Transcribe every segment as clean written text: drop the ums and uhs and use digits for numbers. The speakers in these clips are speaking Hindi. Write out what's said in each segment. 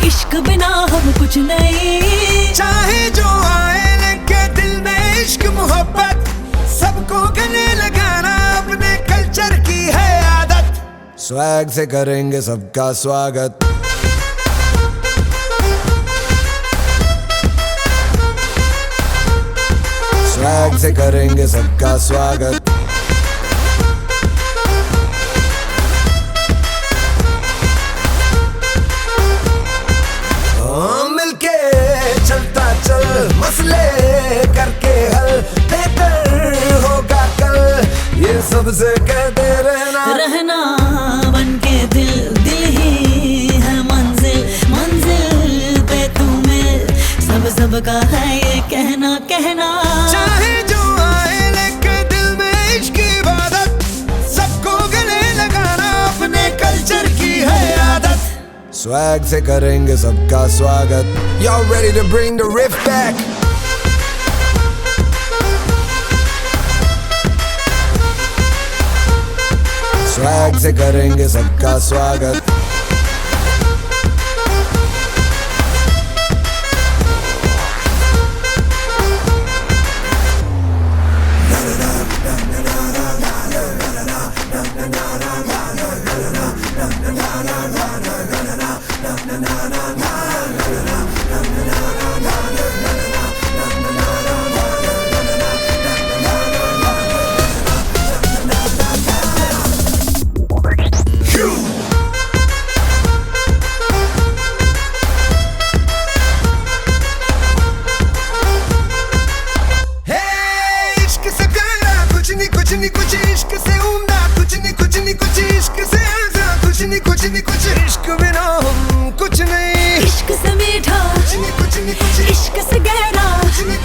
इश्क बिना हम कुछ नहीं, चाहे जो आए लगे दिल में इश्क स्वैग से करेंगे सबका स्वागत। स्वैग से करेंगे सबका स्वागत। मिलके चलता चल, मसले करके हल, बेहतर होगा कल, ये सबसे कहते रहना बनके दिल, दिल ही है मंजिल, मंजिल पे तू मिल, सबका है ये कहना। चाहे जो आए लेके दिल में इश्क की इबादत, सबको गले लगाना अपने कल्चर की है आदत। स्वैग से करेंगे सबका स्वागत। Y'all ready to bring the riff back? Swag से करेंगे सबका स्वागत। कुछ इश्क से उम्दा, कुछ इश्क से आजा, कुछ इश्क बिना हम कुछ नहीं। इश्क से मीठा, कुछ इश्क से गहरा,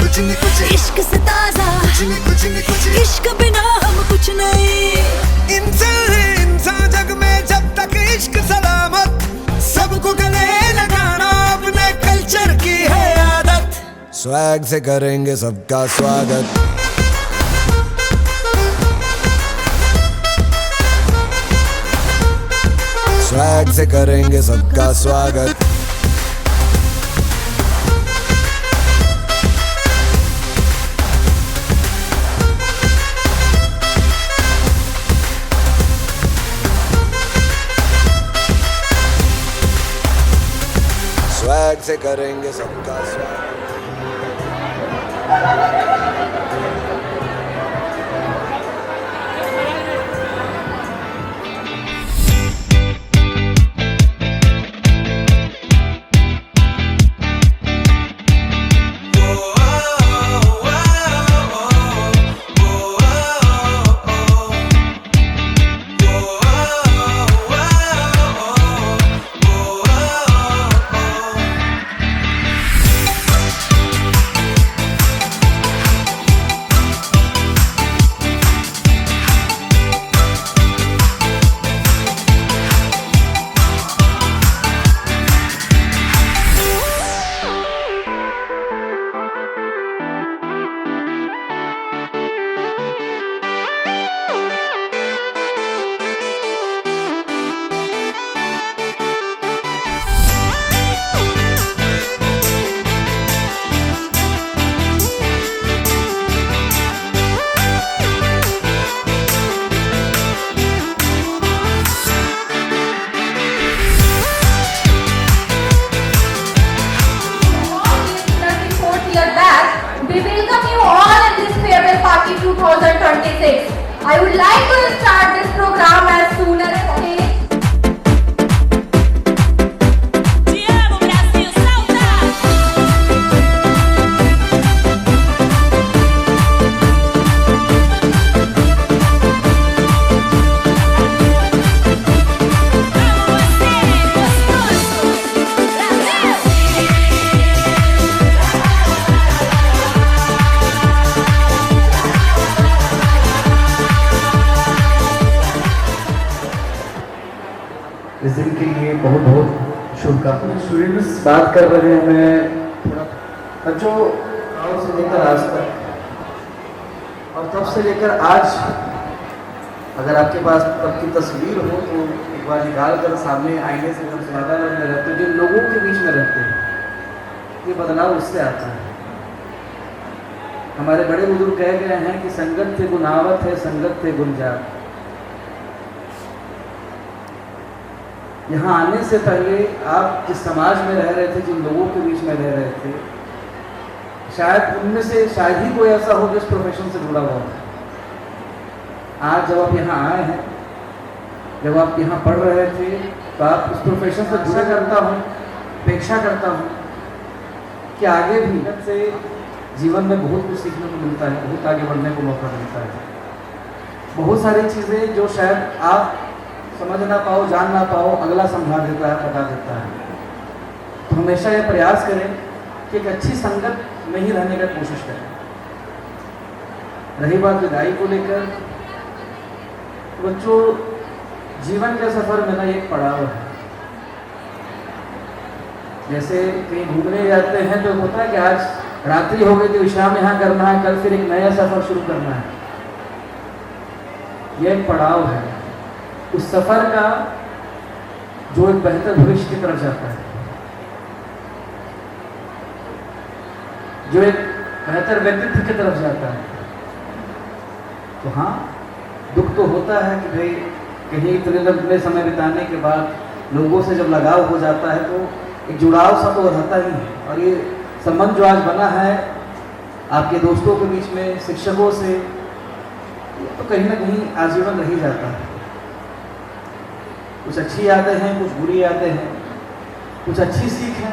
कुछ इश्क से ताजा, कुछ इश्क बिना हम कुछ नहीं। इंसान है इंसान जग में जब तक इश्क सलामत, सबको गले लगाना अपने कल्चर की है आदत। स्वैग से करेंगे सबका स्वागत। स्वैग से करेंगे सबका स्वागत। स्वैग से करेंगे सबका स्वागत। We welcome you all in this farewell party 2026. I would like to start this program as soon as possible. इस दिन के लिए बहुत बहुत शुभकामनाएं। स्टूडेंट्स बात कर रहे हैं, मैं थोड़ा बच्चों गाँव से लेकर आज तक और तब से लेकर आज, अगर आपके पास तब की तस्वीर हो तो एक बार निकाल कर सामने आईने से जब ज़्यादा लोग में रहते, जिन लोगों के बीच में रहते हैं, ये बदलाव उससे आता है। हमारे बड़े बुजुर्ग कह गए हैं कि संगत थे गुनावत है, संगत थे गुंजात। यहाँ आने से पहले आप जिस समाज में रह रहे थे, जिन लोगों के बीच में रह रहे थे, शायद उनमें से शायद ही कोई ऐसा हो जो इस प्रोफेशन से जुड़ा हुआ हो। आज जब आप यहाँ आए हैं, जब आप यहाँ पढ़ रहे थे, तो आप इस प्रोफेशन से जुड़ा करता हूँ, अपेक्षा करता हूँ कि आगे भी से जीवन में बहुत कुछ सीखने को मिलता है, बहुत आगे बढ़ने को मौका मिलता है। बहुत सारी चीज़ें जो शायद आप समझ ना पाओ, जान ना पाओ, अगला समझा देता है, बता देता है। तो हमेशा ये प्रयास करें कि एक अच्छी संगत में ही रहने का कोशिश करें। रही बात विदाई को लेकर, तो बच्चों जीवन के सफर में ना एक पड़ाव है। जैसे कहीं घूमने जाते हैं तो होता है कि आज रात्रि हो गई तो विश्राम यहाँ करना है, कल फिर एक नया सफर शुरू करना है। यह एक पड़ाव है उस सफर का जो एक बेहतर भविष्य की तरफ जाता है, जो एक बेहतर व्यक्तित्व की तरफ जाता है। तो हाँ, दुख तो होता है कि भाई कहीं इतने लंबे समय बिताने के बाद लोगों से जब लगाव हो जाता है तो एक जुड़ाव सा तो रहता ही है। और ये संबंध जो आज बना है आपके दोस्तों के बीच में, शिक्षकों से, तो कहीं ना कहीं आजीवन रह ही जाता है। कुछ अच्छी यादें हैं, कुछ बुरी यादें हैं, कुछ अच्छी सीख है।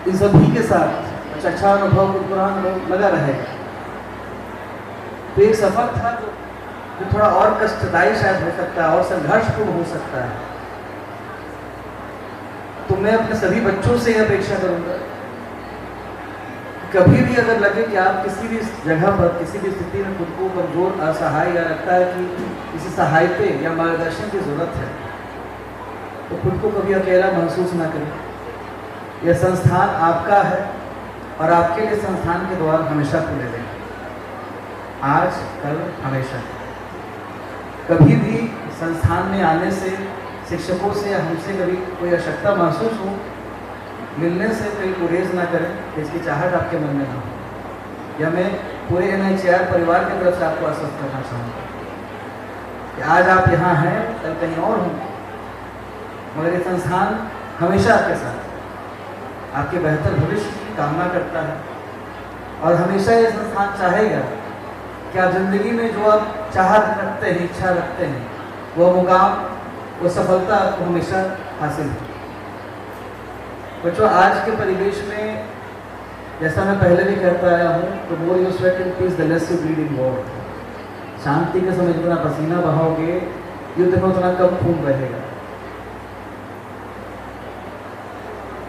इन सभी के साथ कुछ अच्छा अनुभव, कुछ बुरा अनुभव लगा रहेगा। तो एक सफर था जो थोड़ा और कष्टदायी शायद हो सकता है और संघर्षपूर्ण हो सकता है। तो मैं अपने सभी बच्चों से यह अपेक्षा करूंगा, कभी भी अगर लगे कि आप किसी भी जगह पर, किसी भी स्थिति में खुद को कमजोर, असहाय या लगता है कि किसी सहायता या मार्गदर्शन की जरूरत है, तो खुद को कभी अकेला महसूस ना करें। यह संस्थान आपका है और आपके लिए संस्थान के द्वार हमेशा खुले रहें, आज, कल, हमेशा। कभी भी संस्थान में आने से, शिक्षकों से या हमसे कभी कोई आवश्यकता महसूस हो, मिलने से कोई गुरेज ना करें, इसकी चाहत आपके मन में ना हो। या मैं पूरे NHR परिवार की तरफ से आपको आश्वस्त करना चाहूँगा कि आज आप यहाँ हैं, कल कहीं और होंगे, मगर ये संस्थान हमेशा आपके साथ, आपके बेहतर भविष्य की कामना करता है। और हमेशा ये संस्थान चाहेगा कि आप जिंदगी में जो आप चाहत रखते हैं, इच्छा रखते हैं, वो मुकाम, वो सफलता आपको हमेशा हासिल हो। बच्चों आज के परिवेश में, जैसा मैं पहले भी कहता आया हूँ, तो more you sweat in peace the less you bleed in war. शांति के समय जितना पसीना बहाओगे, युद्ध में उतना कम खून बहेगा।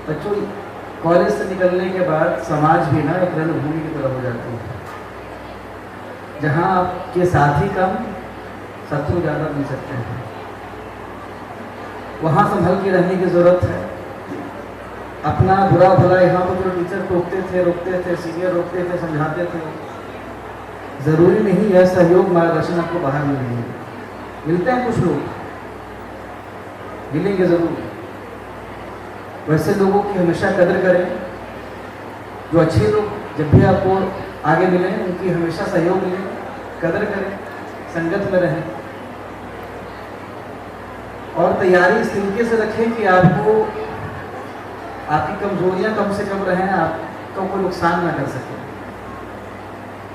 बच्चों कॉलेज से निकलने के बाद समाज भी ना एक रणभूमि की तरह हो जाती है, जहाँ आपके साथी कम, शत्रु ज़्यादा मिल सकते हैं। वहाँ संभल के रहने की ज़रूरत है। अपना बुरा भला यहाँ पर जो टीचर टोकते थे, रोकते थे, सीनियर रोकते थे, समझाते थे, ज़रूरी नहीं यह सहयोग, मार्गदर्शन आपको बाहर मिलेंगे। मिलते हैं कुछ लोग, मिलेंगे ज़रूर। वैसे लोगों की हमेशा कदर करें, जो अच्छे लोग जब भी आपको आगे मिलें उनकी हमेशा सहयोग मिले, कदर करें, संगत में रहें। और तैयारी इस तरीके से रखें कि आपको आपकी कमजोरियां कम से कम रहें, आपको कोई नुकसान ना कर सके।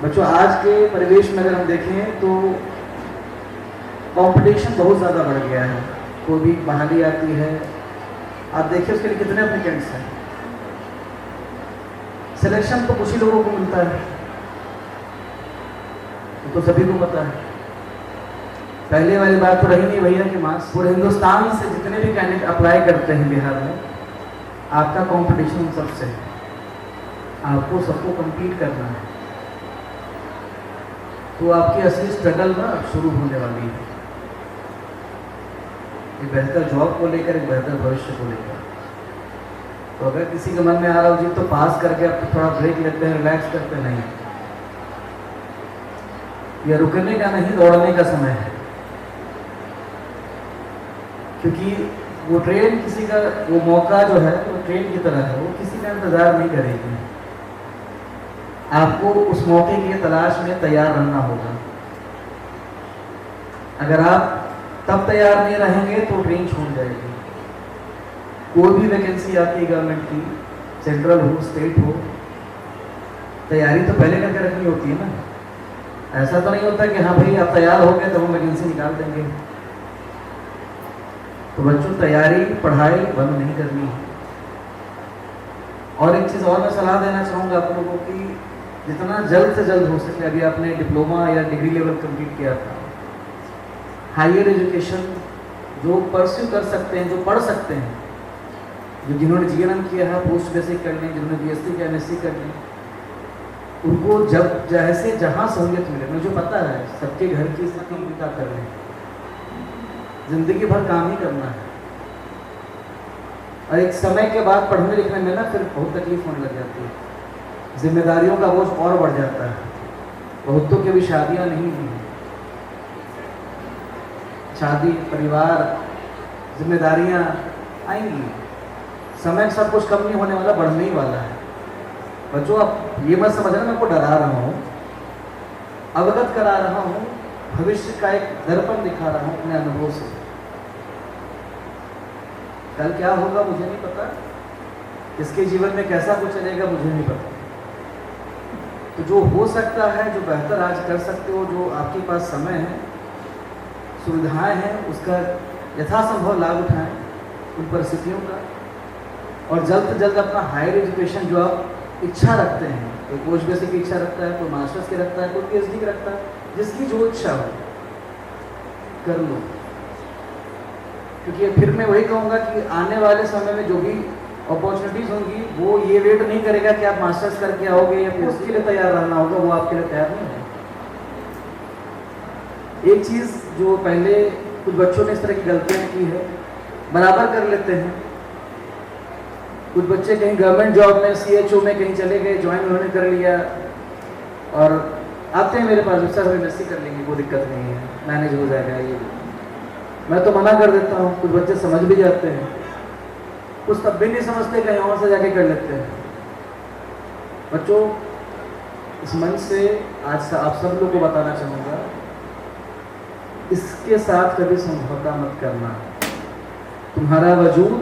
बच्चों आज के परिवेश में अगर हम देखें तो कंपटीशन बहुत ज़्यादा बढ़ गया है। कोई भी बहाली आती है, आप देखिए उसके लिए कितने एप्लीकेंट्स हैं। सिलेक्शन तो कुछ ही लोगों को मिलता है, तो सभी को पता है। पहले वाली बात तो रही नहीं भैया कि मास पूरे हिंदुस्तान से जितने भी कैंडिडेट अप्लाई करते हैं बिहार में, आपका कंपटीशन सबसे है, आपको सबको compete करना है। तो आपकी असली स्ट्रगल ना अब शुरू होने वाली है, एक बेहतर जॉब को लेकर, एक बेहतर भविष्य को लेकर। तो अगर किसी के मन में आ रहा हो जी तो पास करके आप थोड़ा ब्रेक लेते हैं, रिलैक्स करते नहीं, यह रुकने का नहीं, दौड़ने का समय है। क्योंकि वो ट्रेन किसी का, वो मौका जो है वो ट्रेन की तरह है, वो किसी का इंतजार नहीं करेगी। आपको उस मौके की तलाश में तैयार रहना होगा। अगर आप तब तैयार नहीं रहेंगे तो ट्रेन छूट जाएगी। कोई भी वैकेंसी आती है गवर्नमेंट की, सेंट्रल हो स्टेट हो, तैयारी तो पहले करके रखनी होती है ना। ऐसा तो नहीं होता कि हाँ भाई आप तैयार हो गए तो हम वैकेंसी निकाल देंगे। तो बच्चों तैयारी पढ़ाई बंद नहीं करनी है। और एक चीज़ और मैं सलाह देना चाहूँगा आप लोगों की, जितना जल्द से जल्द हो सके, अभी आपने डिप्लोमा या डिग्री लेवल कंप्लीट किया था, हायर एजुकेशन जो परस्यू कर सकते हैं, जो पढ़ सकते हैं, जो जिन्होंने जीएनएम किया है पोस्ट बेसिक कर लें, जिन्होंने बीएससी या एमएससी कर लें, उनको जब जैसे जहाँ सहूलियत मिले, मुझे पता है सबके घर की स्थिति उनका कर लें, जिंदगी भर काम ही करना है। और एक समय के बाद पढ़ने लिखने में ना फिर बहुत तकलीफ होने लग जाती है, जिम्मेदारियों का बोझ और बढ़ जाता है। बहुतों की भी शादियां नहीं हुई हैं, शादी परिवार जिम्मेदारियां आएंगी, समय सब कुछ कम नहीं होने वाला, बढ़ने ही वाला है। बच्चों आप ये मत समझना मैं आपको डरा रहा हूँ, अवगत करा रहा हूँ, भविष्य का एक दर्पण दिखा रहा हूँ अपने अनुभव से। कल क्या होगा मुझे नहीं पता, इसके जीवन में कैसा कुछ चलेगा मुझे नहीं पता। तो जो हो सकता है, जो बेहतर आज कर सकते हो, जो आपके पास समय है, सुविधाएं हैं, उसका यथासंभव लाभ उठाएं उन परिस्थितियों का। और जल्द से जल्द अपना हायर एजुकेशन जो आप इच्छा रखते हैं, कोई पोस्ट बेसिक की इच्छा रखता है, कोई मास्टर्स की रखता है, कोई पीएचडी की रखता है, जिसकी जो इच्छा हो कर लो। क्योंकि फिर मैं वही कहूँगा कि आने वाले समय में जो भी अपॉर्चुनिटीज़ होंगी वो ये वेट नहीं करेगा कि आप मास्टर्स करके आओगे या फिर उसके लिए तैयार रहना होगा, वो आपके लिए तैयार नहीं है। एक चीज़ जो पहले कुछ बच्चों ने इस तरह की गलतियाँ की है, बराबर कर लेते हैं। कुछ बच्चे कहीं गवर्नमेंट जॉब में सीएचओ में कहीं चले गए, ज्वाइन उन्होंने कर लिया और आते हैं मेरे पास, सर हम एमएससी कर लेंगे, कोई दिक्कत नहीं है, मैनेज हो जाएगा। ये मैं तो मना कर देता हूँ। कुछ बच्चे समझ भी जाते हैं, कुछ तब भी नहीं समझते, कहीं और से जाके कर लेते हैं। बच्चों इस मंच से आज आप सब लोग को बताना चाहूँगा, इसके साथ कभी समझौता मत करना। तुम्हारा वजूद,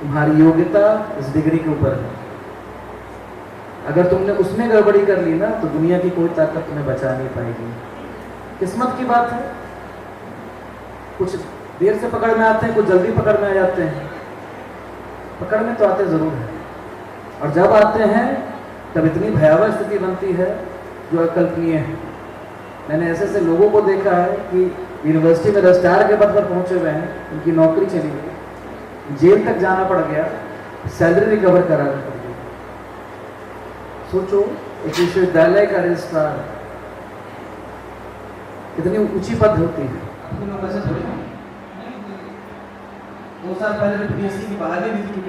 तुम्हारी योग्यता इस डिग्री के ऊपर है। अगर तुमने उसमें गड़बड़ी कर ली ना तो दुनिया की कोई ताकत तुम्हें बचा नहीं पाएगी। किस्मत की बात है, कुछ देर से पकड़ में आते हैं, कुछ जल्दी पकड़ में आ जाते हैं। पकड़ में तो आते जरूर हैं, और जब आते हैं तब इतनी भयावह स्थिति बनती है जो अकल्पनीय है। मैंने ऐसे ऐसे लोगों को देखा है कि यूनिवर्सिटी में रजिस्ट्रार के पद पर पहुंचे हुए हैं, उनकी नौकरी चली गई, जेल तक जाना पड़ गया, सैलरी रिकवर कराना पड़ गई। सोचो एक विश्वविद्यालय का रजिस्ट्रार कितनी ऊंची पद होती है। आपको लोग ऐसे थोड़ी 2 साल पहले जो पीएससी की बहाली भी थी,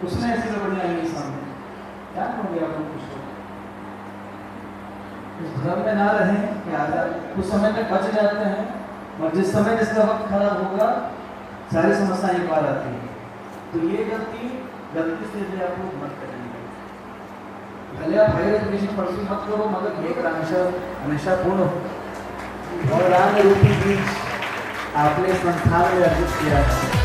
उसमें ऐसी गड़बड़ी आई नहीं सामने। क्या करोगे आप लोग? इस भ्रम में ना रहें कि आजाद कुछ समय तक बच जाते हैं, और जिस समय जिसका वक्त खराब होगा सारी समस्याएं एक बार आती हैं। तो ये गलती से भी आप लोग मत करेंगे। भले आप हायर एजुकेशन परस्यू मत करो, मगर एक हमेशा पूर्ण हो। और राम रूपी बीज आपने संस्थान में अर्जित किया है।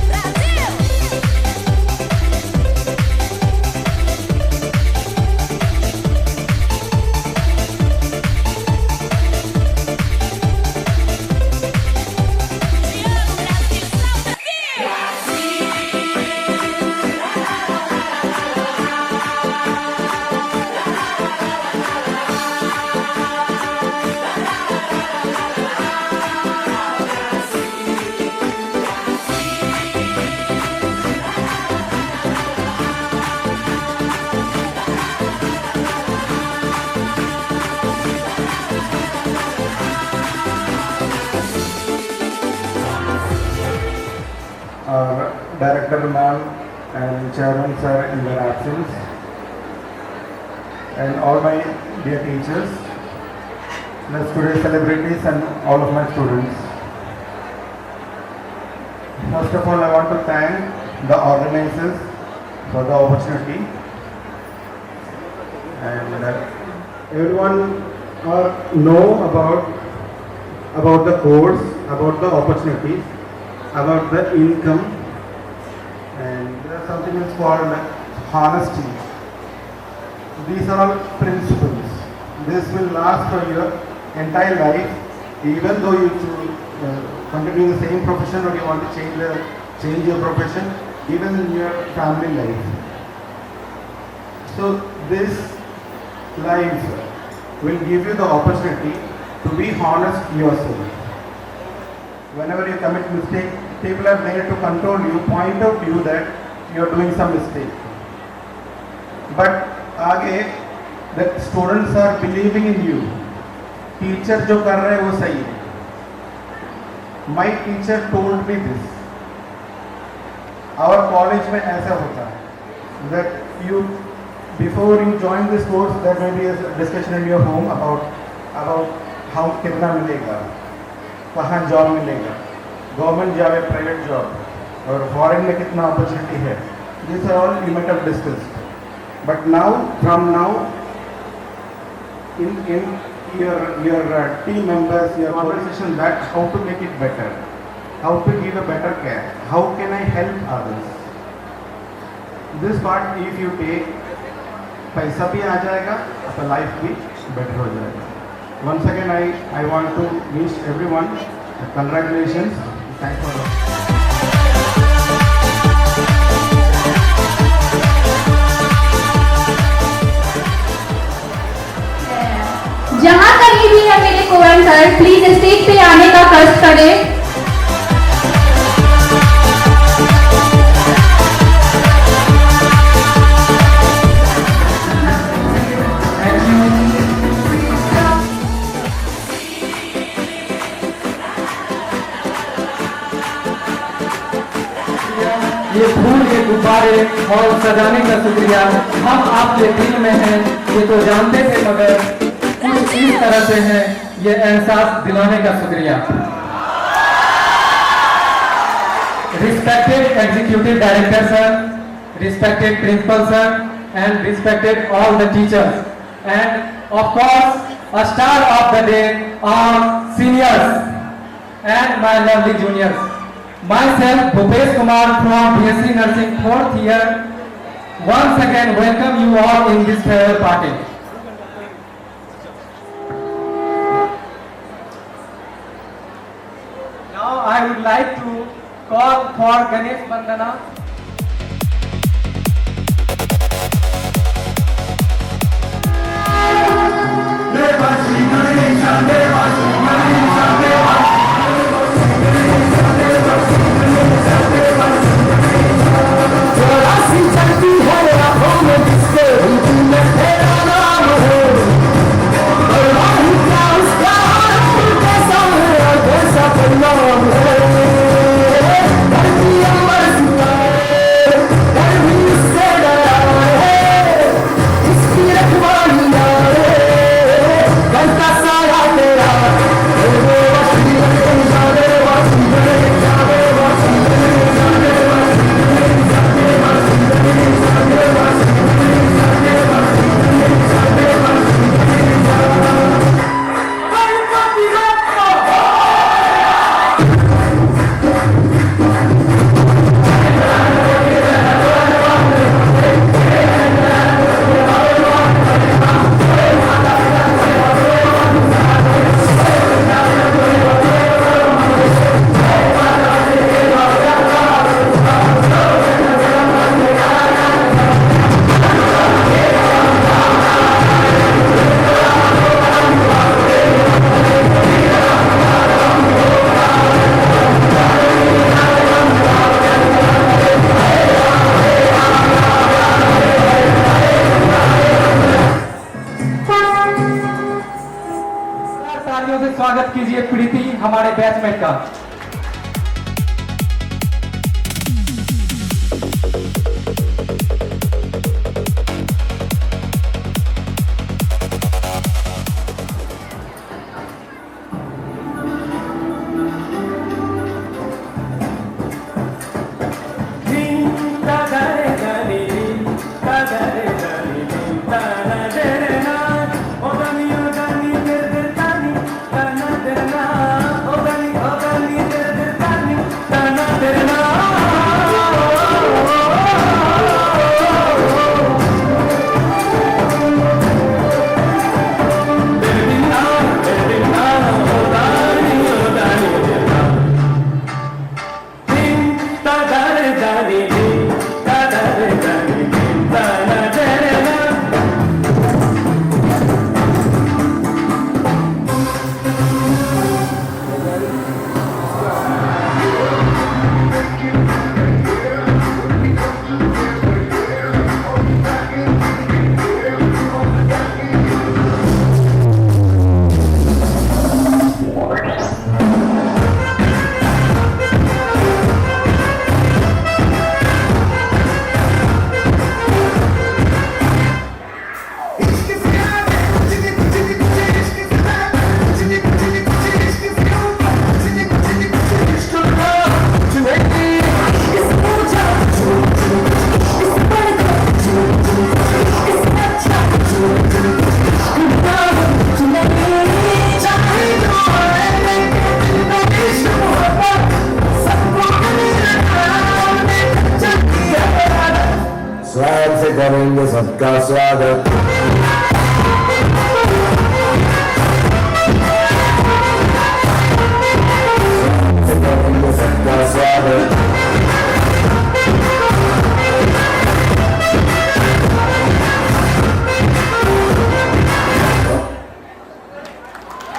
Brasil! Director Ma'am and Chairman Sir in their absence, and all my dear teachers, the student celebrities and all of my students. First of all, I want to thank the organizers for the opportunity, and everyone know about the course, about the opportunities, about the income, and there is something else called honesty. These are all principles. This will last for your entire life, even though you continue the same profession or you want to change your profession, even in your family life. So this life will give you the opportunity to be honest yourself. Whenever you commit mistake, people are there to control you, point out to you that you are doing some mistake. But आगे the students are believing in you. Teacher जो कर रहे हैं वो सही है. My teacher told me this. Our college में ऐसा होता है that you before you join this course there may be a discussion in your home about how कितना मिलेगा, कहाँ जॉब मिलेगा, गवर्नमेंट जॉब है, प्राइवेट जॉब, और फॉरेन में कितना अपॉर्चुनिटी है. These are all you might have discussed. But now, from now, in your team members, your conversation, that how to make it better, how to give a better care, how can I help others. This part if you take, पैसा भी आ जाएगा, आपका लाइफ भी बेटर हो जाएगा. Once again, I want to wish everyone congratulations. Thanks for that. जहाँ कहीं भी है मेरे को-एंकर, प्लीज स्टेज पे आने का कष्ट करें. ये फूल के गुब्बारे और सजाने का शुक्रिया. हम आपके दिल में हैं ये तो जानते थे, मगर कुछ इस तरह से है ये एहसास दिलाने का शुक्रिया. Respected executive director sir, respected principal sir, and respected all the teachers, and of course a star of the day our seniors and my lovely juniors. Myself, Bhupesh Kumar from BSc Nursing 4th year, once again welcome you all in this farewell party. Now I would like to call for Ganesh Vandana. स्वागत कीजिए प्रीति हमारे बैचमेट का.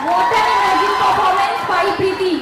What an amazing performance by Preeti.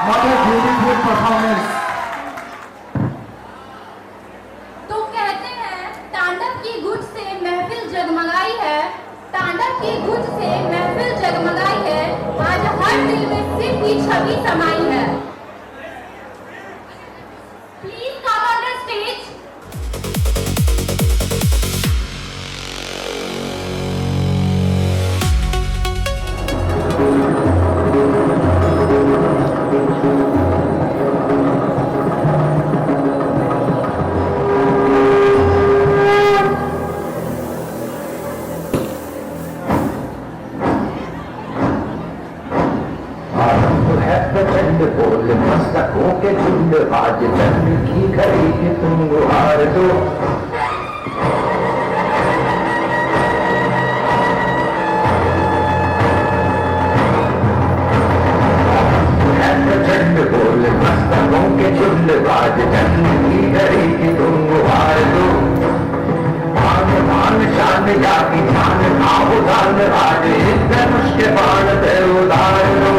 What a beautiful performance. तो कहते हैं तांडव की गुट से महफिल जगमगाई है, तांडव की गुट से महफिल जगमगाई है, आज हर दिल में सिर्फ की छवि समाई है. Please come on the stage. प्रचंड बोल मस्तकों के झुंड आज चंद की घड़ी कि तुम गुहार दो प्रचंड बोल मस्तकों के झुंड आज चंद की घड़ी कि तुम गुहार दो मान मान शान या की जान आओ दान आज धनुष के बाण दे उदार दो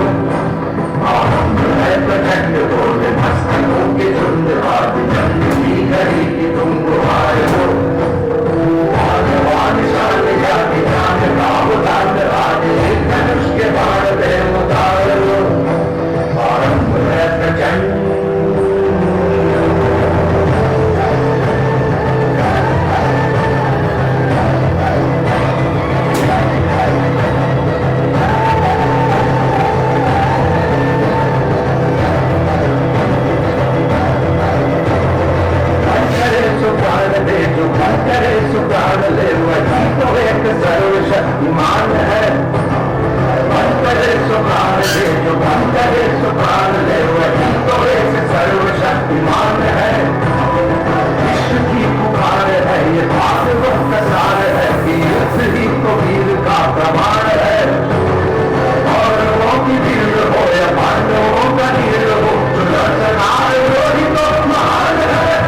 प्रचंड बोल मस्तकों के झुंड आज चंद की घड़ी कि तुम गुहार हो मान शान या की जान आओ दान आज धनुष के बाण दे उदार दो आरंभ है प्रचंड सर्वशक्तिमान है अंतरे सुप्राण दे जो अंतरे सुप्राण ले वही तो एक सर्वशक्तिमान है विश्व की पुकार है ये भागवत का सार है कि युद्ध ही तो वीर का प्रमाण है और वो की वीर हो या पांडवों का वीर हो तो लड़नार वही तो महान है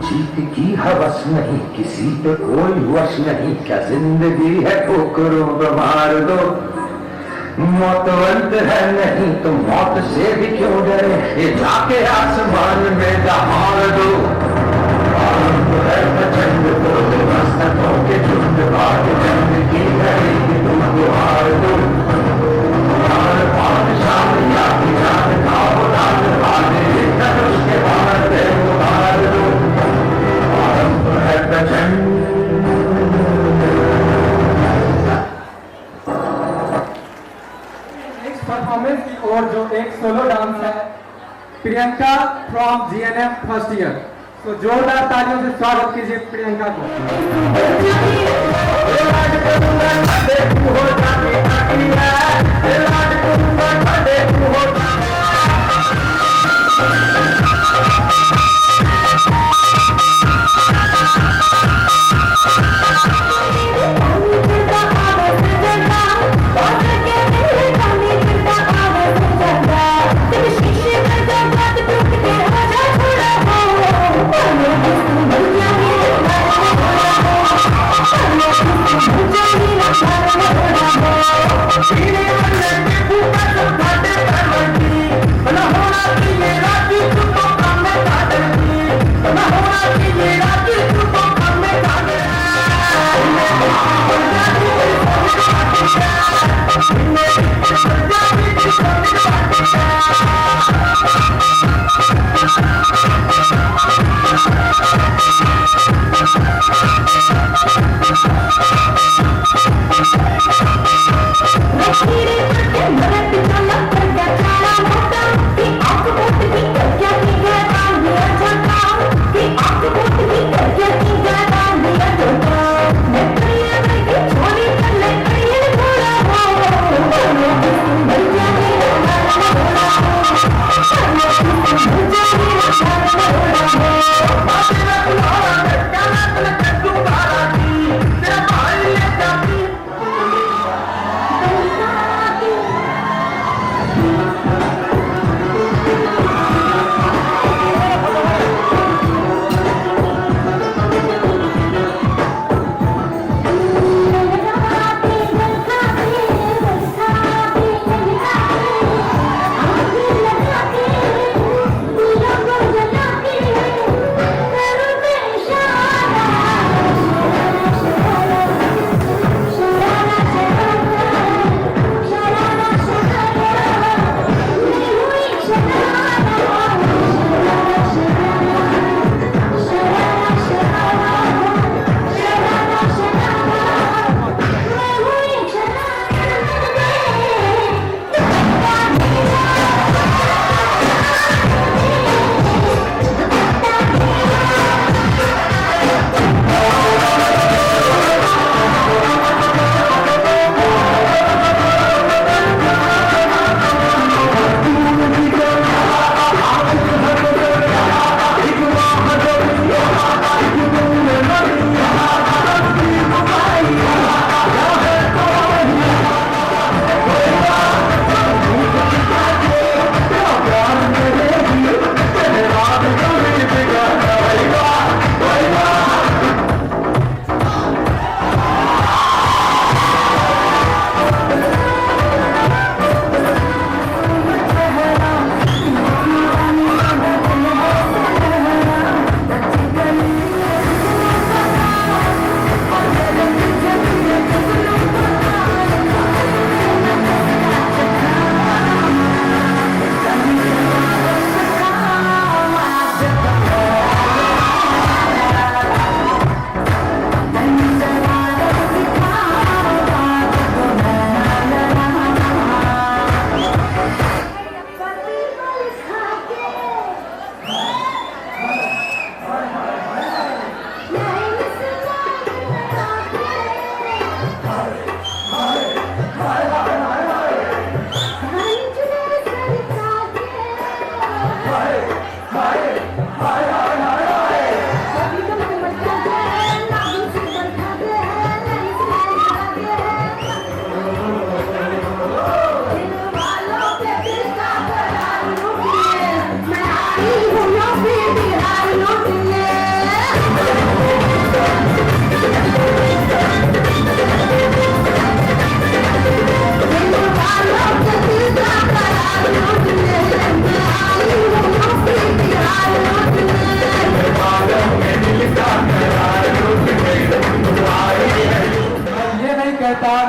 जीत की हवस नहीं किसी पे कोई वश नहीं क्या जिंदगी है ठोकरों पे मार दो मौतवंत है नहीं तो मौत से भी क्यों डरे ये जाके आसमान में दहाड़ दो प्रचंड बोल मस्तकों के झुंड आज चंद की घड़ी कि तुम गुहार दो शाम या की जान खाओ दान आज धनुष के बाण दे उतार दो परफॉर्मेंस की ओर जो एक सोलो डांस है Priyanka from GNM first year, तो जोरदार तालियों से स्वागत कीजिए प्रियंका को।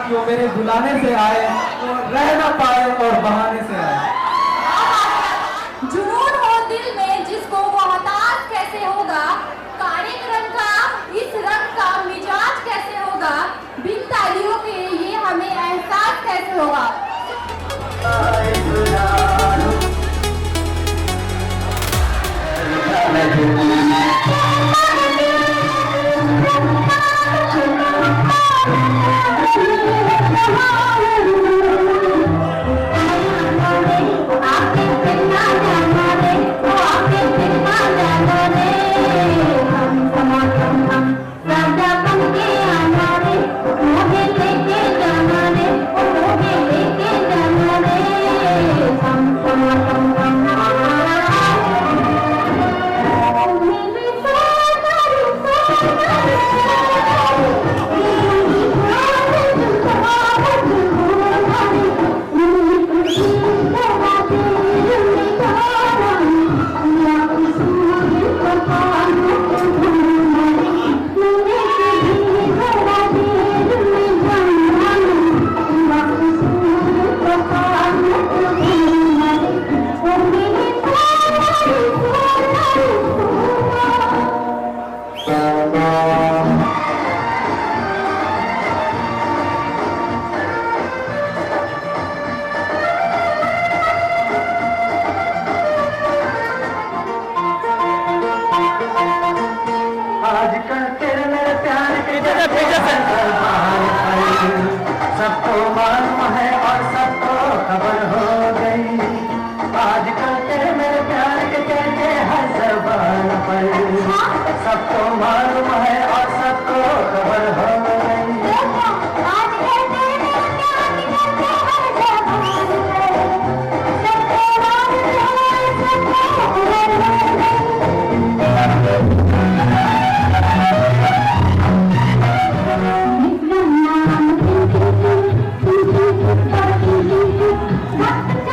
कि वो मेरे बुलाने से आए, वो रह ना पाए और बहाने से आए। जुनून हो दिल में जिसको वो हताश कैसे होगा, काले रंग का इस रंग का मिजाज कैसे होगा, बिन तालियों के ये हमें एहसास कैसे होगा। सबको मालूम है और सबको खबर हो गई, आजकल तेरे मेरे प्यार के कहते हैं ज़बान पर। सबको मालूम है और सबको खबर हो गई। What?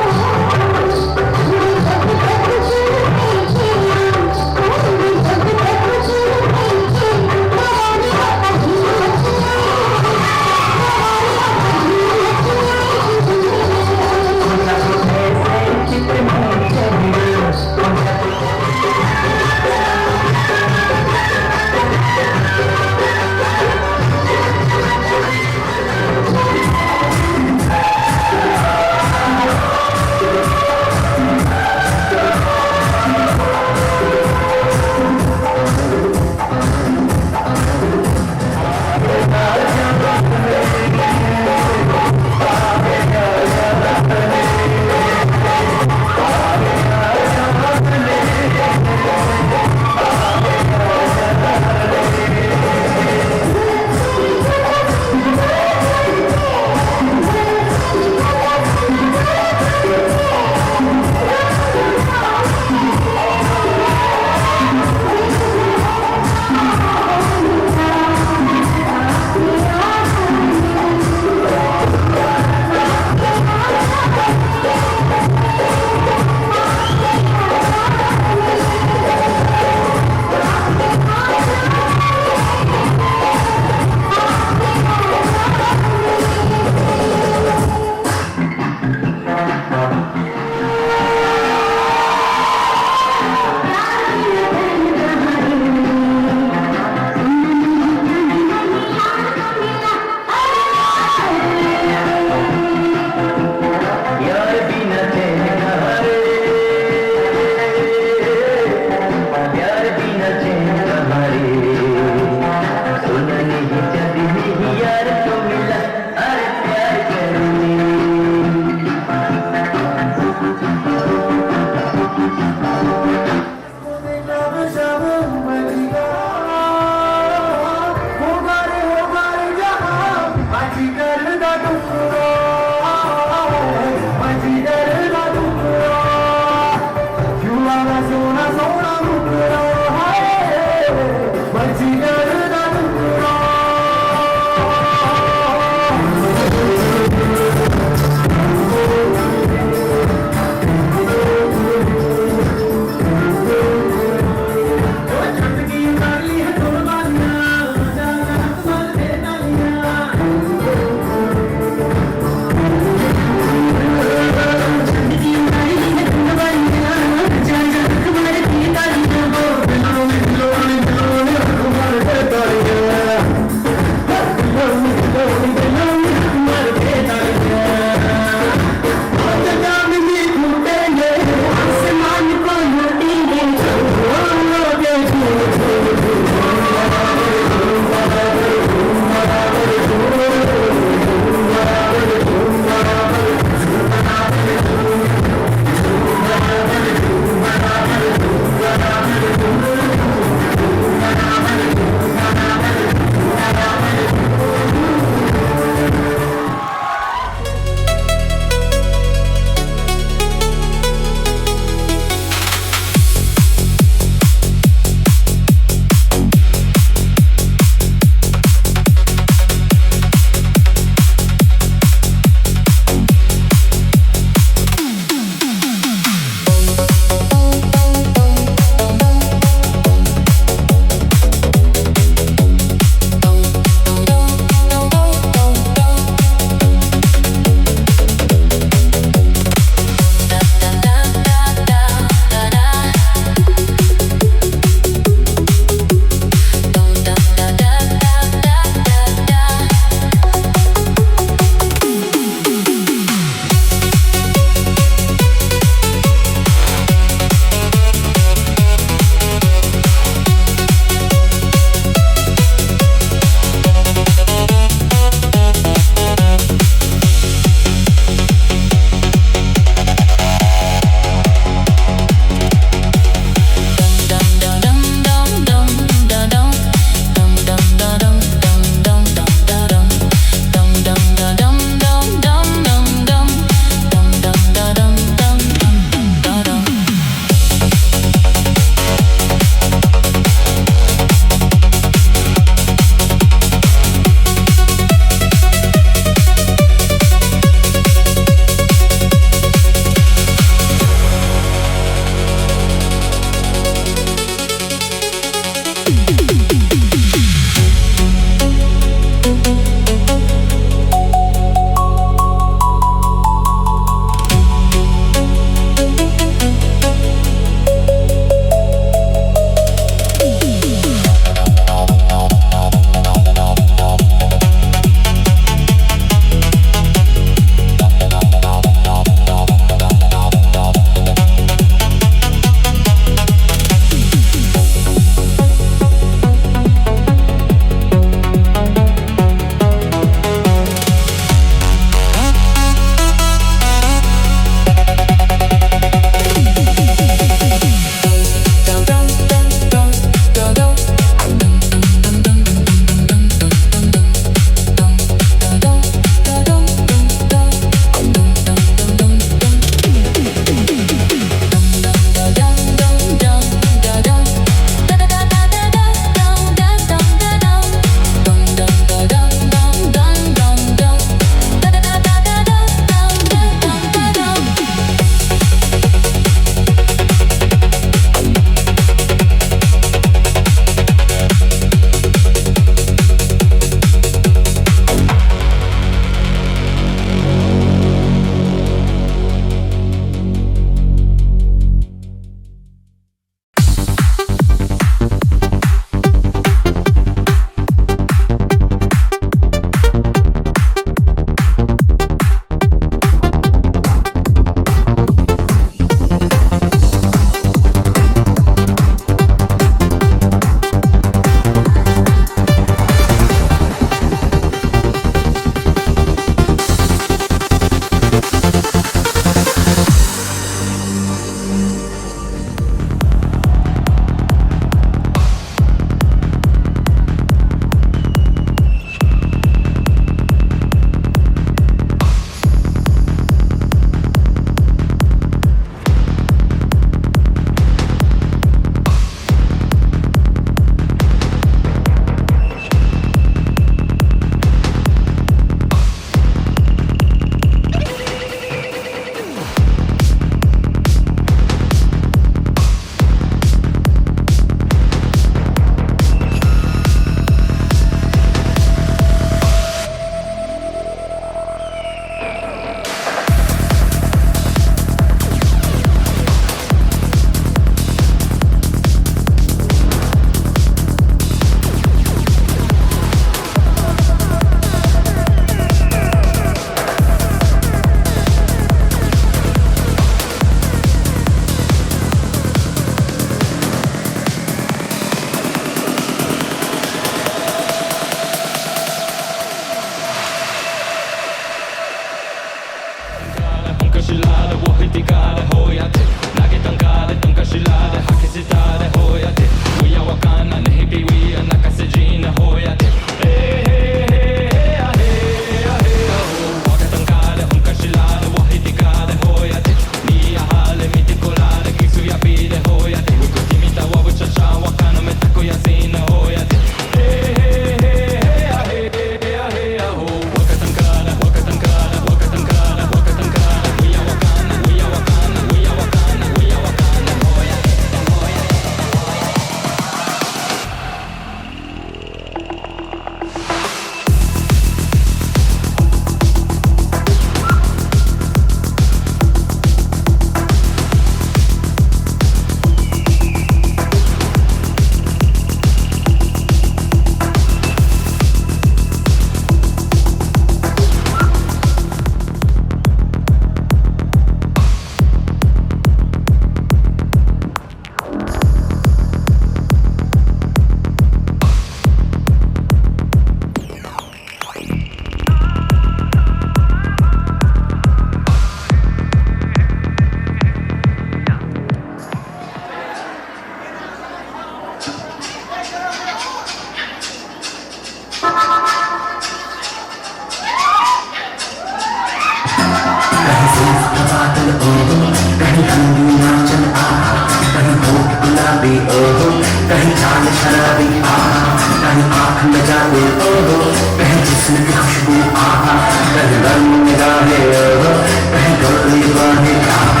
गुलाबी ओहो, कहीं चांद शराबी आहा, कहीं आँख में जादू ओहो, कहीं जिस्म की खुशबू आहा, कहीं रंग निगाहे ओहो, कहीं गोरी बाहें आहा।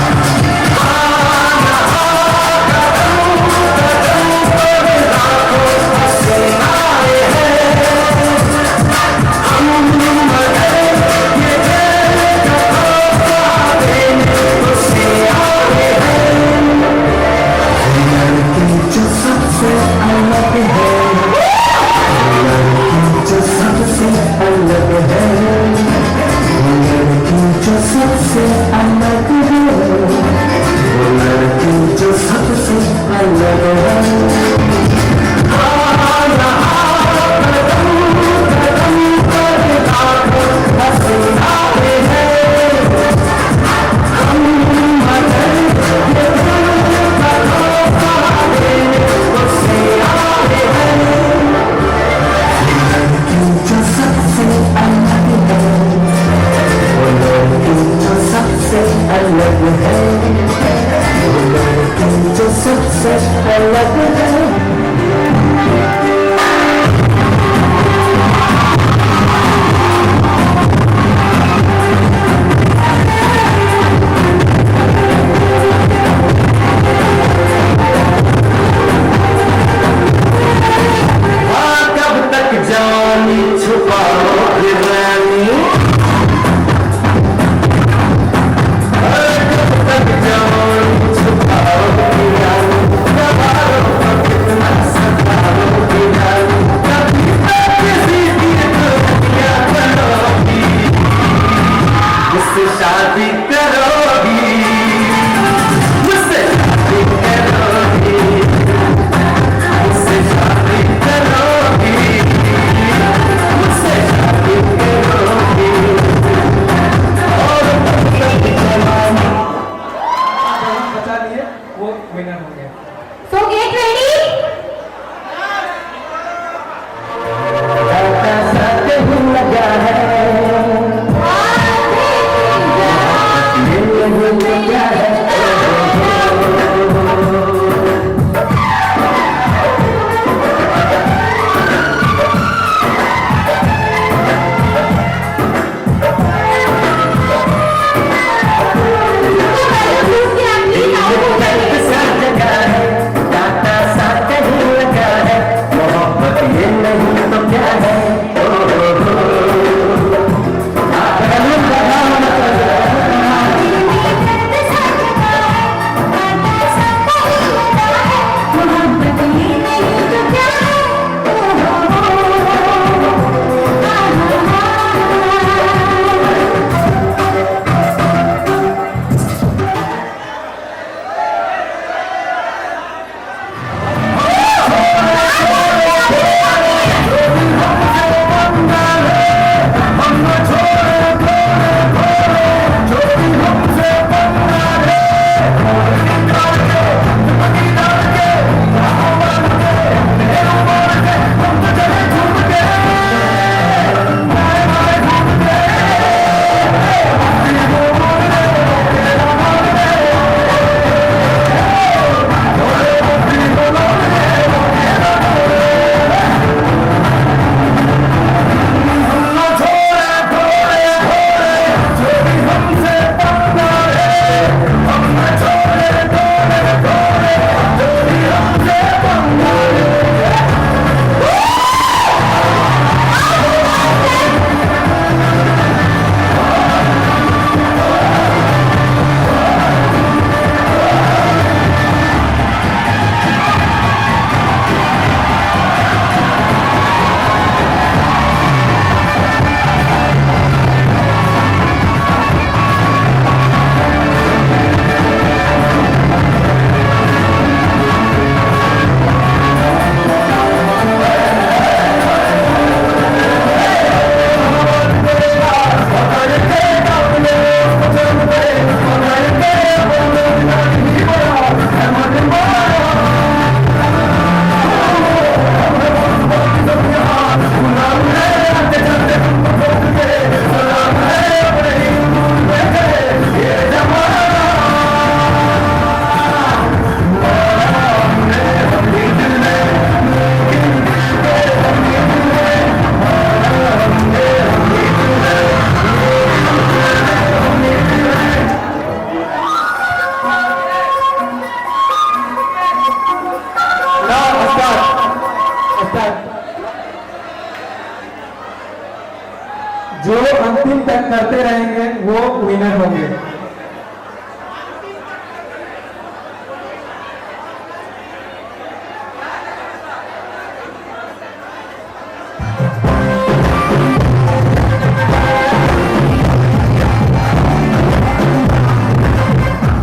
बहुत दिन तक करते रहेंगे वो विनर होंगे।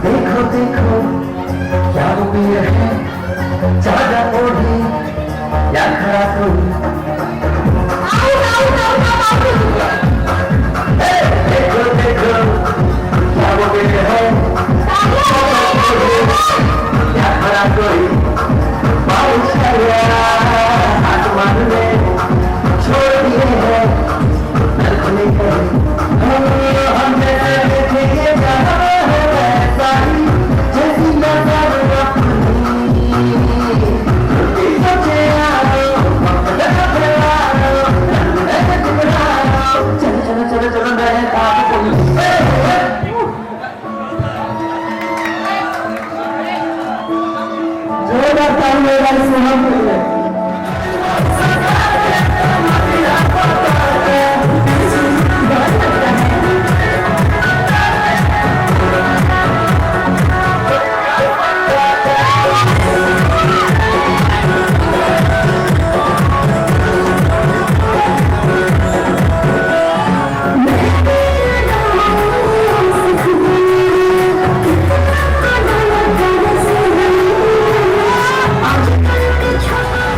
देखो देखो क्या वो पीर है, चादर ओढ़ी या खड़ा कोई। देखो देखो क्या वो पीर है, या खड़ा कोई। बारिश का आसमान में छोड़ दिए हैं नरखने कहीं। हमने देखे जहाँ है वैसा ही, जैसी नजर अपनी सोचे आओ, चलो चलो चलो चलो मैं जोरदार ताली बजाइए सोनम के लिए। Thank you.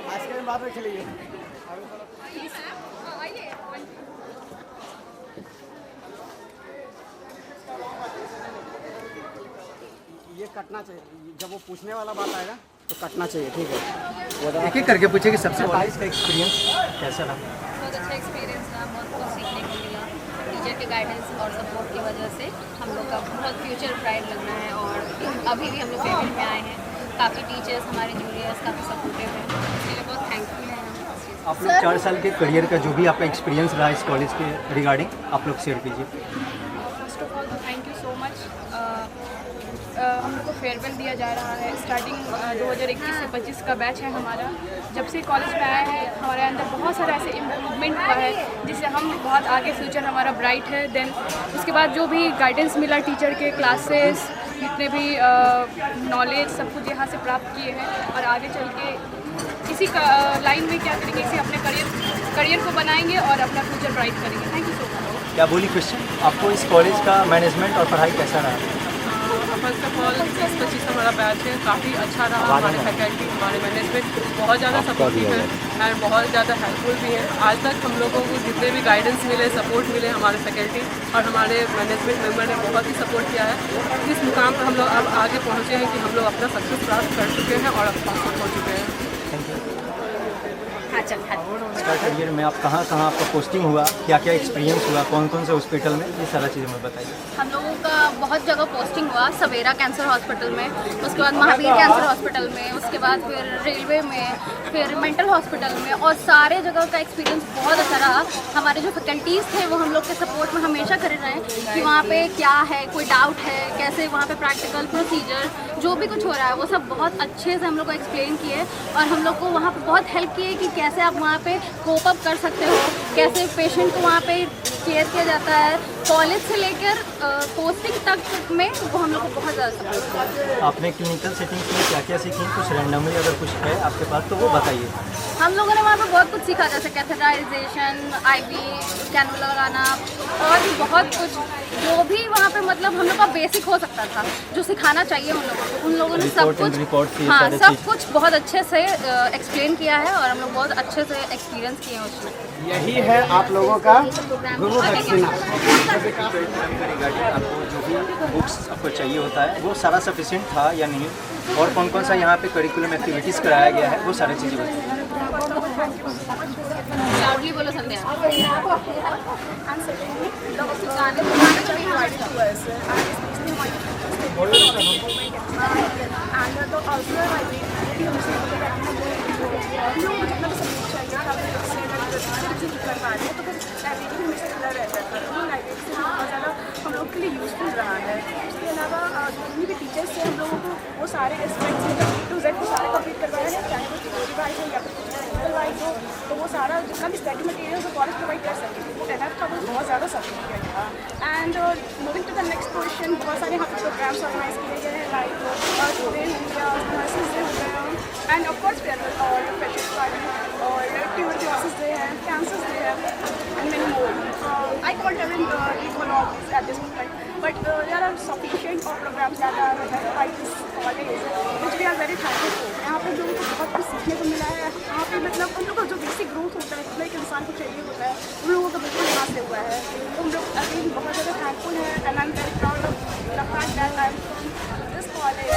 आइसक्रीम बाद में खिलाइए। ये कटना चाहिए, जब वो पूछने वाला बात आएगा तो कटना चाहिए, ठीक है। एक एक करके पूछे कि सबसे बड़ा इसका एक्सपीरियंस कैसा रहा? बहुत अच्छा एक्सपीरियंस रहा, बहुत कुछ सीखने को मिला। टीचर के गाइडेंस और सपोर्ट की वजह से हम लोग का बहुत फ्यूचर ब्राइट लग रहा है और अभी भी हम लोग फेवरेट में आए हैं। काफ़ी टीचर्स हमारे जूनियर्स काफ़ी सपोर्टिव हैं, इसके लिए बहुत थैंकफुल हैं हम। आप लोग 4 साल के करियर का जो भी आपका एक्सपीरियंस रहा इस कॉलेज के रिगार्डिंग आप लोग शेयर कीजिए। फर्स्ट ऑफ ऑल तो थैंक यू सो मच। हम लोग को फेयरवेल दिया जा रहा है। स्टार्टिंग 2021 से 25 का बैच है हमारा। जब से कॉलेज में आया है हमारे अंदर बहुत सारा ऐसे इम्प्रूवमेंट हुआ है जिससे हम बहुत आगे फ्यूचर हमारा ब्राइट है। देन उसके बाद जो भी गाइडेंस मिला टीचर के, क्लासेस, जितने भी नॉलेज सब कुछ यहाँ से प्राप्त किए हैं और आगे चल के इसी लाइन में क्या करेंगे, इसी अपने करियर को बनाएंगे और अपना फ्यूचर ब्राइट करेंगे। Thank you so much. क्या बोली क्वेश्चन, आपको इस कॉलेज का मैनेजमेंट और पढ़ाई कैसा रहा? फर्स्ट ऑफ ऑल 20-25 हमारा बैच है, काफ़ी अच्छा रहा। हमारे फैकल्टी, हमारे मैनेजमेंट बहुत ज़्यादा सपोर्टिव है एंड बहुत ज़्यादा हेल्पफुल भी है। आज तक हम लोगों को जितने भी गाइडेंस मिले, सपोर्ट मिले, हमारे फैकल्टी और हमारे मैनेजमेंट मेंबर ने बहुत ही सपोर्ट किया है। इस मुकाम पर हम लोग अब आगे पहुँचे हैं कि हम लोग अपना सक्सेस प्राप्त कर चुके हैं और अब पास हो चुके हैं। इसका करियर में आप कहाँ आपका पोस्टिंग हुआ, क्या क्या एक्सपीरियंस हुआ, कौन कौन से हॉस्पिटल में, ये सारा चीज़ें हमें बताइए। हम लोगों का बहुत जगह पोस्टिंग हुआ, सवेरा कैंसर हॉस्पिटल में, उसके बाद महावीर कैंसर हॉस्पिटल में, उसके बाद फिर रेलवे में, फिर मेंटल हॉस्पिटल में, और सारे जगह का एक्सपीरियंस बहुत अच्छा रहा। हमारे जो फैकल्टीज़ थे वो हम लोग के सपोर्ट में हमेशा करे रहे हैं कि वहाँ पे क्या है, कोई डाउट है, कैसे वहाँ पे प्रैक्टिकल प्रोसीजर जो भी कुछ हो रहा है वो सब बहुत अच्छे से हम लोग को एक्सप्लेन किए और हम लोग को वहाँ पे बहुत हेल्प किए कि कैसे आप वहाँ पे कोप अप कर सकते हो, कैसे पेशेंट को वहाँ पे केयर किया जाता है। कॉलेज से लेकर पोस्टिंग तक में वो हम लोग को बहुत ज़्यादा सपोर्ट किया। आपने क्लिनिकल सेटिंग्स में क्या क्या सीखी, कुछ रैंडमली अगर कुछ है आपके पास तो वो बताइए। हम लोगों ने वहाँ पे बहुत कुछ सीखा, जैसे कैथेटराइजेशन, IV कैनुला लगाना और भी बहुत कुछ जो भी वहाँ पे मतलब हम लोग का बेसिक हो सकता था, जो सिखाना चाहिए उन लोगों को, उन लोगों ने सब कुछ, हाँ सब कुछ बहुत अच्छे से एक्सप्लेन किया है और हम लोग बहुत अच्छे से एक्सपीरियंस किए हैं उसमें। यही है आप लोगों का गुरु दक्षिणा। आपको जो भी बुक्स आपको चाहिए होता है वो सारा सफिशिएंट था या नहीं, और कौन कौन सा यहाँ पे करिकुलम एक्टिविटीज़ कराया गया है, वो सारी चीज़ें बताइए। लाउडली बोलो संध्या। हम लोग के लिए यूज़फुल रहा है। इसके अलावा जितने भी टीचर्स से हम लोगों को वो सारे एस्पेक्ट्स टू जेड वो सारे कंप्लीट करवाए हैं, चाहे वो थ्योरी वाइज हो या फिर प्रैक्टिकल वाइज हो, तो वो सारा जितना भी स्टडी मटेरियल वो कॉलेज प्रोवाइड कर सके, वो एनएफ का बहुत ज़्यादा सपोर्ट किया गया। And moving to the next question, बहुत सारे यहाँ पे प्रोग्राम्स ऑर्गेनाइज किए गए हैं, लाइक डे हो गया, नर्सेज डे हो गया, एंड ऑफकोर्स फेयरवेल और फ्रेशर्स पार्टी और ट्यूबरक्लोसिस डे है, कैंसर डे है, and many more. I can't even recall all these at this moment, but there are sufficient programs that are held by this college, which we are very thankful for. यहाँ पे जो उनको बहुत कुछ सीखने को मिला है, यहाँ पे मतलब उन लोगों का जो बेसिक ग्रोथ होता है, जो एक इंसान को चाहिए होता है, उन लोगों का बिल्कुल यहाँ से हुआ है। तो हम लोग अगेन बहुत ज़्यादा थैंकफुल हैं, and I am very proud of the fact that I am from this college.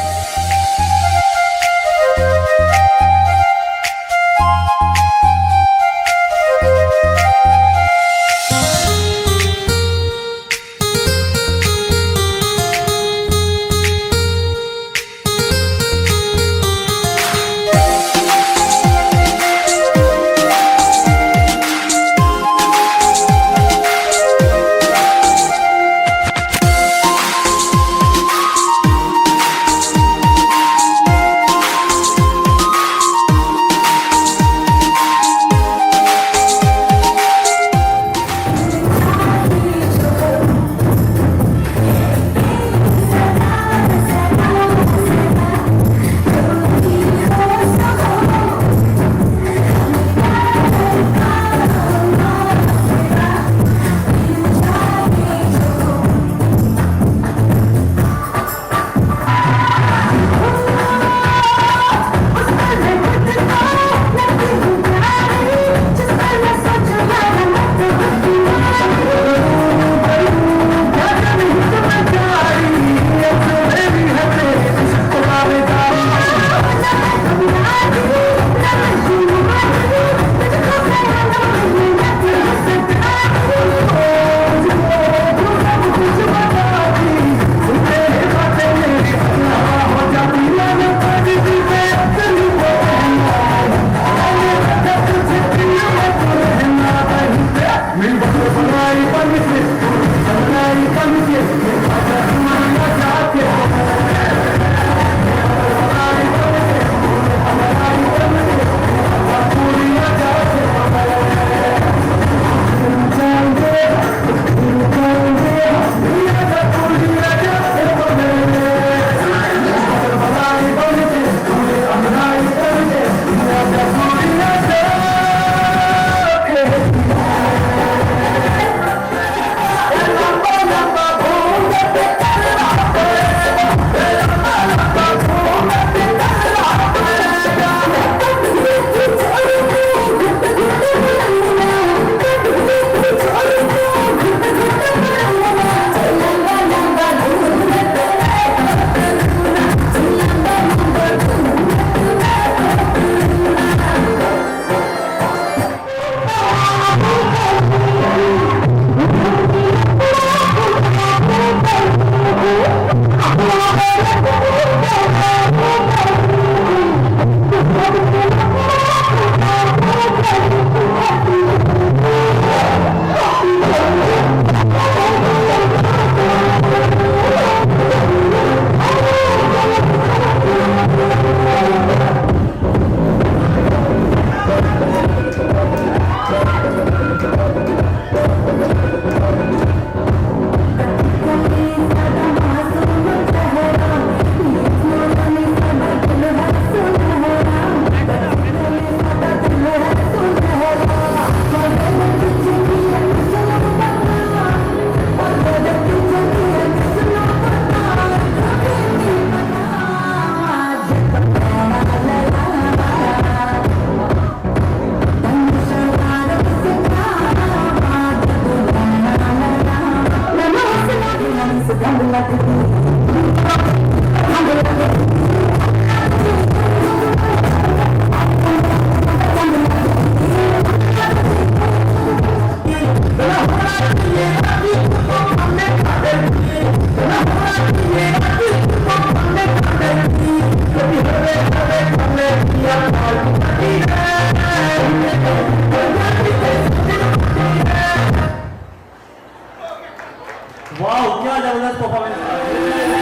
वाह, क्या जबरदस्त परफॉर्मेंस।